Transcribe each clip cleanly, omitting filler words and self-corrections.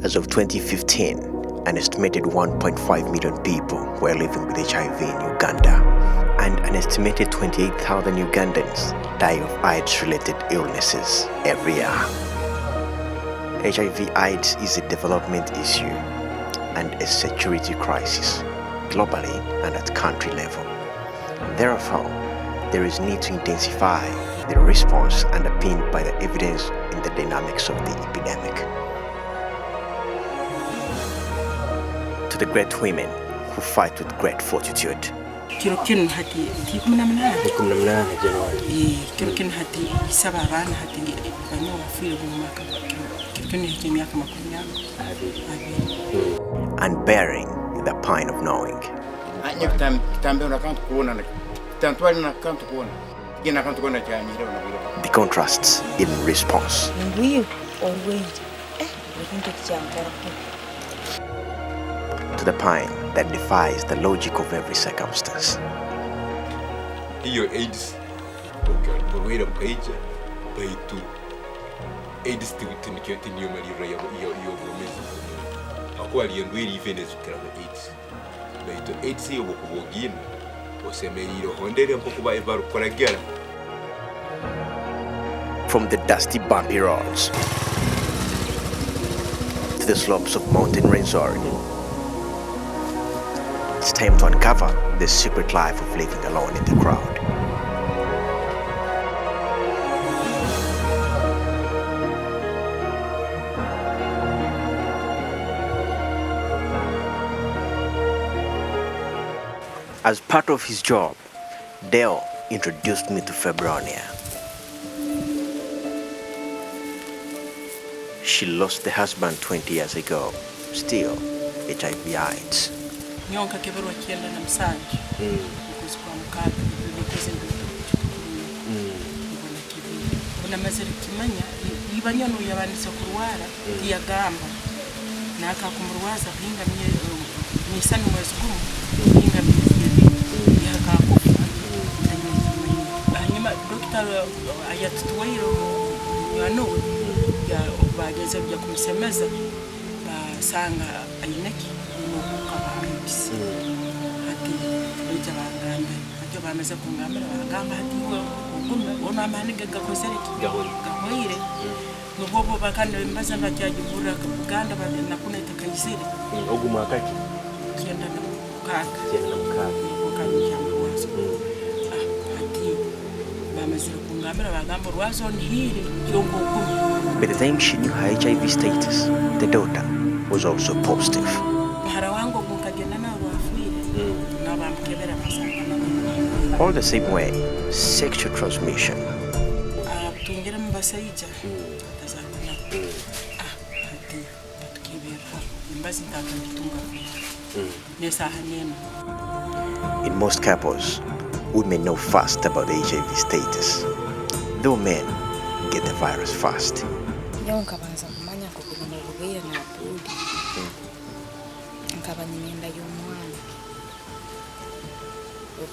As of 2015, an estimated 1.5 million people were living with HIV in Uganda, and an estimated 28,000 Ugandans die of AIDS-related illnesses every year. HIV AIDS is a development issue and a security crisis, globally and at country level. Therefore, there is need to intensify the response underpinned by the evidence in the dynamics of the epidemic. To the great women who fight with great fortitude. Kirokin hati tikumna Januari. Kirokin hati sabaran hati banyo wafiri mwaka. Kirokin hati miaka makumi. And bearing the pain of knowing. The contrasts in response. To the pain that defies the logic of every circumstance. Iyo AIDS, borwera bukaija, baitu AIDS tiwitinikyoti niyo malira yo bomezi. Akwali ndwiri ifenezi kiramu AIDS. Baitu AIDS yo bokubogina, osemeriro hondere mpokuba evaru koragera. From the dusty bumpy roads to the slopes of mountain Rwenzori, it's time to uncover the secret life of living alone in the crowd. As part of his job, Dale introduced me to Febronia. She lost the husband 20 years ago, still HIV AIDS. Nyonka keberwa kienda na msanje. Kwa mkaka nikoze ndoto. Ngona kibi. Kuna mazeri kimanya ibanyano yabanisa kurwara yagamba. Naka kumurwaza hinga mye sanu mwezi gumu hinga yakakufa. Hanyuma doctor ayatutwairo yano ya bageze bya kumusemeza basanga ayineki hati bija banganda hati bameze kungambira bagamba hati ngo ona maniga gakozere gahoire ngobo bakanda mbaza bakajibura ka Uganda na kuna itakayizire Oguma kaki kienda mukaka okanyya mwazo hati bameze kungambira bagamba rwazo nhiri yongo okumi. By the time she knew her HIV status, the daughter was also positive. All the same way, sexual transmission. In most couples, women know fast about the HIV status, though men get the virus fast.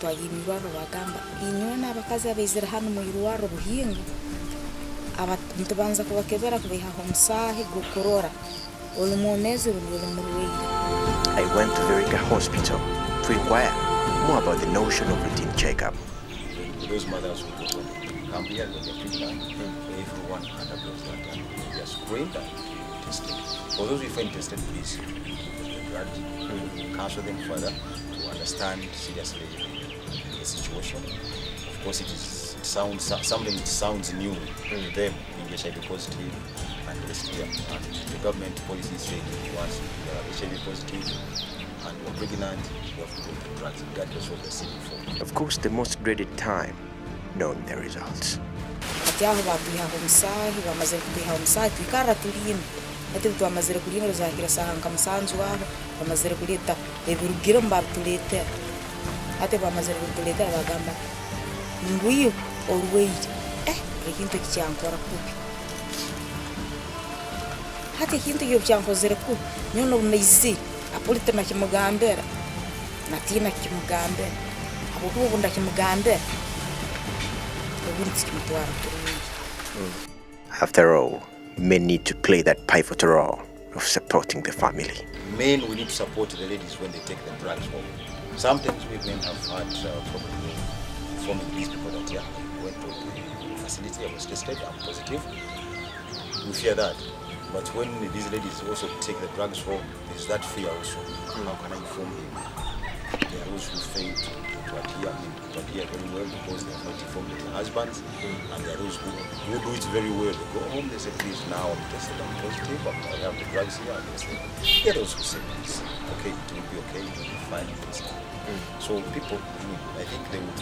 Twayimirwaro bagamba inyona abakazi abizira hano mu irwaro buhinga abantu banza kubakebera kubiha umusahi gukorora olumonezi rulumurwe. I went to Verica Hospital to inquire more about the notion of routine checkup. Those mothers who come here when they're pregnant, everyone undergoes that and they are screened and tested. For those who find tested, please counsel them further to understand seriously the situation. Of course, it sounds new to them being HIV positive and the government policy is saying once you are HIV positive and you are pregnant, you have to go to drugs regardless of what you're seeking for. Of course, the most dreaded time, knowing the results. Ati twamazire kulima rozakira sahanga musanzu wabo bamazire kuleta ebirugiro mbatulete ate bamazire kutuleta bagamba nguyu always ikintu kicyankora kubi hati ikintu cyo cyankozere ku nyono bumizi apolite na kimugambera natina kimugambera abo kubo ndakimugambera ubundi kimutwara. After all, men need to play that pivotal role of supporting the family. Men, we need to support the ladies when they take the drugs home. Sometimes we men have had problems informing these people that, yeah, I went to the facility, I was tested, I'm positive. We fear that. But when these ladies also take the drugs home, there's that fear also. How can I inform them? There are those who fail to appear very well because they are not informed of their husbands. And there are those who do it very well. They go home, they say, please, now I'm tested, I'm positive, I have the drugs here. There are those who say, please, okay, it will be okay, it will be fine. So people, I think they will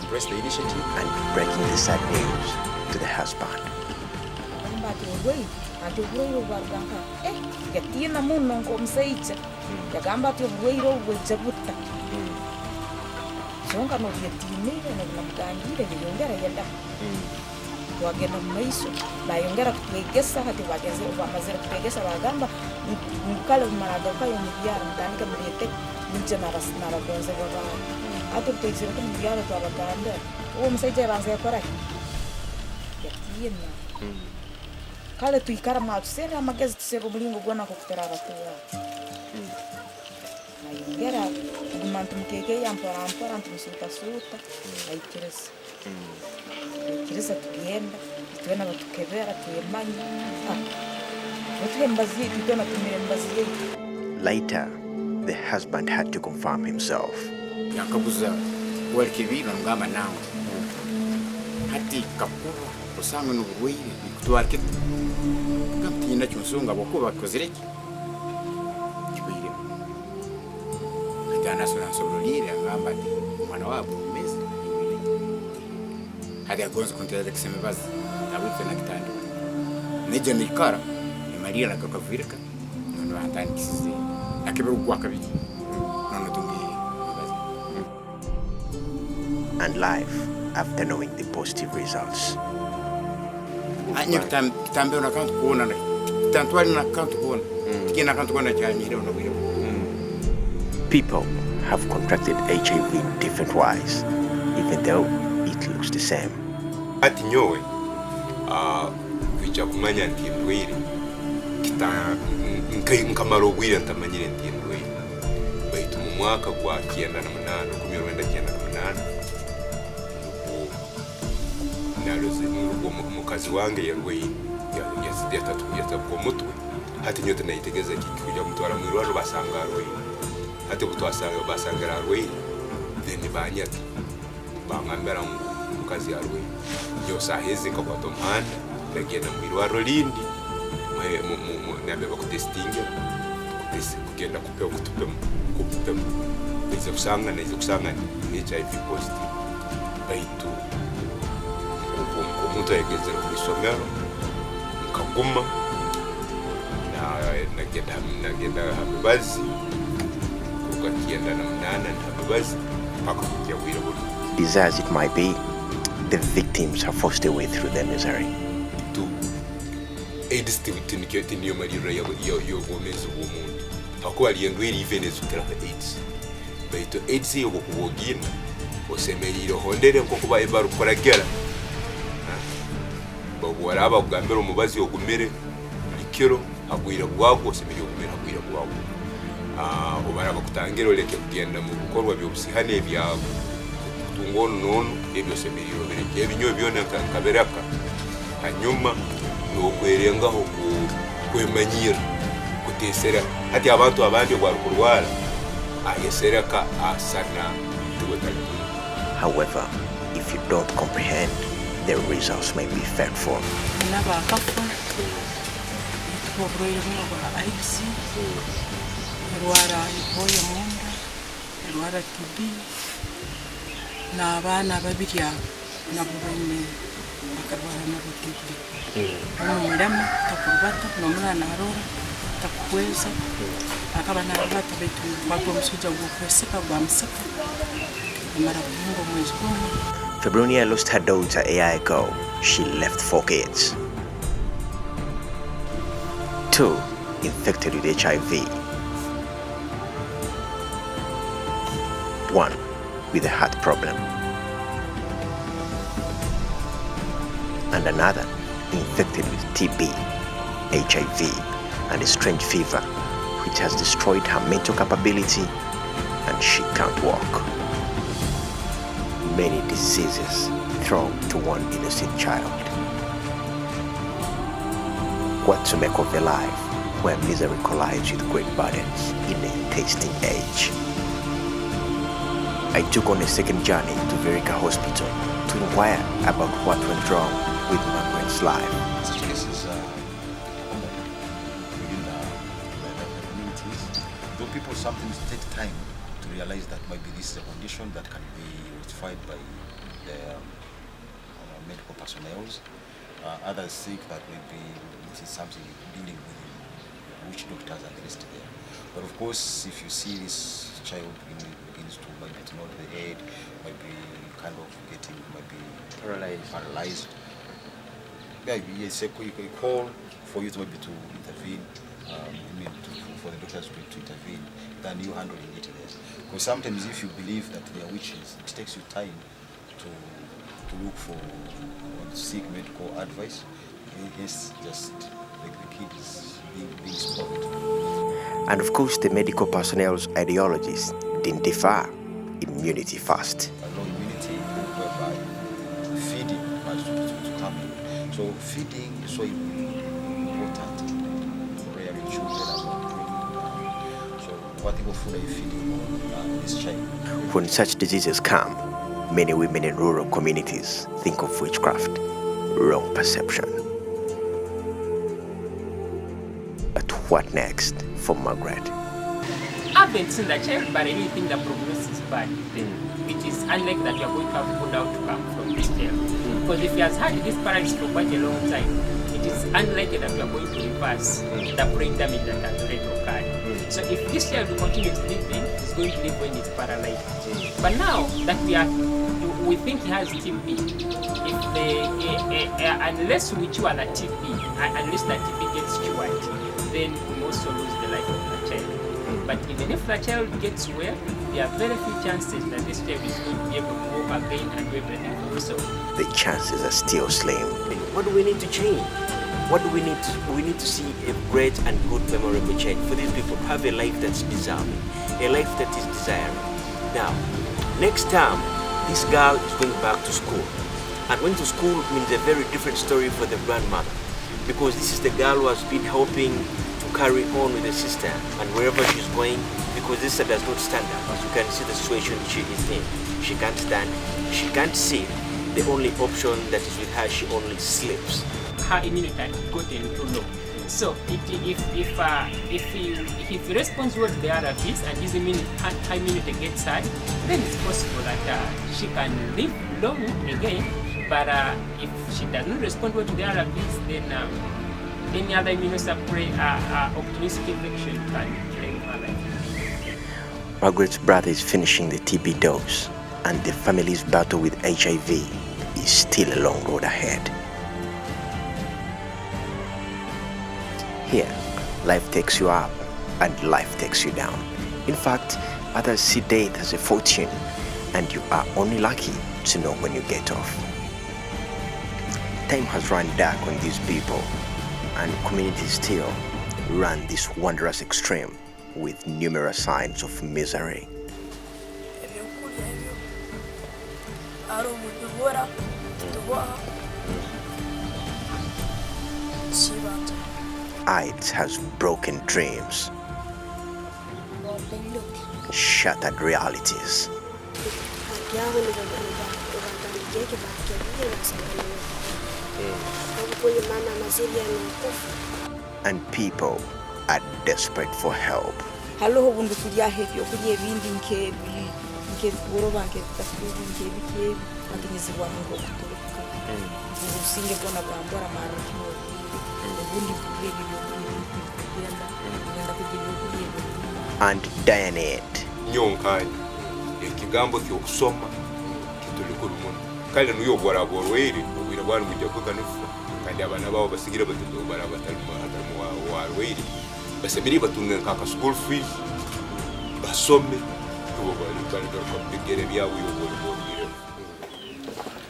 embrace the initiative. And breaking the sad news to the husband. Ati uburoiro bwaruganga yatina muno ngo msaicha yagamba ati uburoiro bwejabuta zonga no yatinire na namugangire yongera yenda wagenda maiso na yongera kutegesa hati bageze bamazira kutegesa bagamba mukale maradoka yo mubyara ndandika murete ninje narasnara gonze baba ati kutegesa ko mubyara twabaganda uwo msaicha yabanze yakora yatina kale tuikara matusera magezi tusero mulingo gwana kokutera abatuwa ayongera kumantu mukeke yampora ntumusuta ayikirisa tugenda tugenda batukebera tuyemanya batukembazi tugenda tumembazi. Later, the husband had to confirm himself. Yakabuza walkibira ngamba nawe hati kapuru usanga n'ubuwire bikutwarike kamtina cyusunga boko bakozereki kibire atana sura sobrolire ngamba ati mwana wabo mezi hadi agonza kontera kusema bazi tabute na kitanda nije nikara ni Maria na kakavirika ndio hatani kisizi akibiru kwa kabiri nono tungi bazi. And life after knowing the positive results. Anya kitambe una kantu kuona na tantwali na kantu kuona kina kantu kuona cyane una bwira. People have contracted HIV in different ways, even though it looks the same. Ati nyowe kwicha kumanya nti ndwire kita nkamaro gwira ntamanyire nti ndwire baitu mu mwaka gwa 98 naloze mukazi wange yarwaye yatakuwa mutwe hati nyote nayitegeza kikuja mutwara mwirwaro basanga arwaye hati kutwasanga basanga arwaye then banyata bangambera mukazi arwaye yo sahezi kwa tomhanda ndagenda mwirwaro lindi nabe bakutestinga kugenda kupewa kupema nize kusanga ni HIV positive baitu umuntu yagezera ku isomero mukaguma nagenda habibazi ukagenda na mnana habibazi mpaka kujya wirabura. As it might be, the victims have forced their way through their misery. AIDS niyo marira y'ubwomezi bw'umuntu hakuba aliyendwira ivenezukira AIDS baitu AIDS yo kubogina osemerire hondere nko kuba ebaru koragera bagwara kugambira umubazi ogumere likiro agwira gwagwo osemerire ogumere agwira gwagwo obara bakutangira oleke kugenda mu bikorwa by'obusihane byawe tungono nono ebyo semerire obereke ebinyo byona kaberaka hanyuma nokwerengaho kwemanyira kutesera hati abantu abandi bari kurwara ayesereka asana tuwetali. However, if you don't comprehend, the results may be fateful. Nabakafa tuboye mwa AIDS rwara iboye munda rwara TB na abana babiri nabo bene bakarwara na TB umurama takurubata n'umwana arora takuweza akaba narabata betu bagomsuja gukweseka bamsaka mara mungo mwezi kumwe. Febronia lost her daughter a year ago. She left 4 kids. 2 infected with HIV. 1 with a heart problem. And another infected with TB, HIV, and a strange fever which has destroyed her mental capability and she can't walk. Many diseases thrown to one innocent child. What to make of a life where misery collides with great burdens in a tasting age? I took on a second journey to Verica Hospital to inquire about what went wrong with Margaret's life. Such cases common within the communities. Though people sometimes take time to realize that maybe this is a condition that can be rectified by the medical personnel. Others think that maybe it is something dealing with witch doctors and the rest there. But of course, if you see this child begins to maybe to nod the head, maybe kind of getting maybe paralyzed. Yeah, it's a call for you to maybe to intervene. For the doctors to intervene than you handling it there. Because sometimes if you believe that they are witches, it takes you time to look for or seek medical advice. It's just like the kid is being spoiled. And of course, the medical personnel's ideologies didn't differ. Immunity first. Low immunity, whereby feeding has to come in. So feeding is so important for rearing children and not bringing. So what type of food are you feeding on this child? When such diseases come, many women in rural communities think of witchcraft. Wrong perception. But what next for Margaret? I haven't seen the child, but I really think the prognosis is bad. It is unlikely that you are going to have good outcome from this child. Because if he has had this paralysis for quite a long time, it is unlikely that you are going to reverse the brain damage that has already occurred. So if this child will continue living, he's going to live when he's paralyzed. But now that we think he has TB, unless we cure the TB, unless the TB gets cured, then we also lose the life of the child. But even if the child gets well, there are very few chances that this child is going to be able to walk again and do everything for himself. The chances are still slim. What do we need to change? What do we need to? We need to see a great and good memorable change for these people to have a life that's deserving, a life that is desiring. Now, next time, this girl is going back to school. And going to school means a very different story for the grandmother, because this is the girl who has been helping to carry on with the sister, and wherever she's going, because this sister does not stand up. As you can see the situation she is in. She can't stand, she can't sit. The only option that is with her, she only sleeps. Her immunity had gotten too low. So if he responds well to the RVs and his immunity gets high, then it's possible that she can live long again. But if she does not respond well to the RVs, then any other opportunistic infection can claim her life. Margaret's brother is finishing the TB dose, and the family's battle with HIV is still a long road ahead. Here, life takes you up and life takes you down. In fact, others see death as a fortune, and you are only lucky to know when you get off. Time has run dark on these people, and communities still run this wondrous extreme with numerous signs of misery. AIDS has broken dreams, shattered realities, and people are desperate for help. Halo bundu kulia hevi okulie bindi nkebi ngoroba nketafuti nkebi akiniziwa ngo kuturuka usinge bona bambora mara kimo bundi kulie and Dianette. Nyonkai ekigambo kyokusoma kituliko lumono kale nuyo bwara bwere obwira bwari kujja kukanufu kandi abana babo basigira batundo bara bataluma warwere basemiri batunga nkaka school fees basome tubo bali dorko bigere byawo yo bwire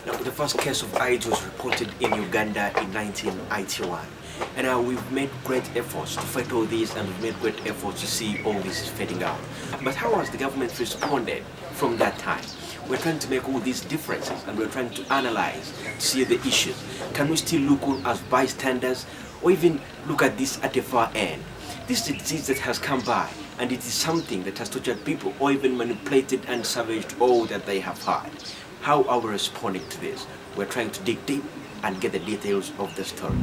Now, the first case of AIDS was reported in Uganda in 1981. And we've made great efforts to fight all this, and we've made great efforts to see all this is fading out. But how has the government responded from that time? We're trying to make all these differences, and we're trying to analyze, to see the issues. Can we still look on as bystanders, or even look at this at the far end? This is a disease that has come by, and it is something that has tortured people, or even manipulated and savaged all that they have had. How are we responding to this? We're trying to dig deep and get the details of the story.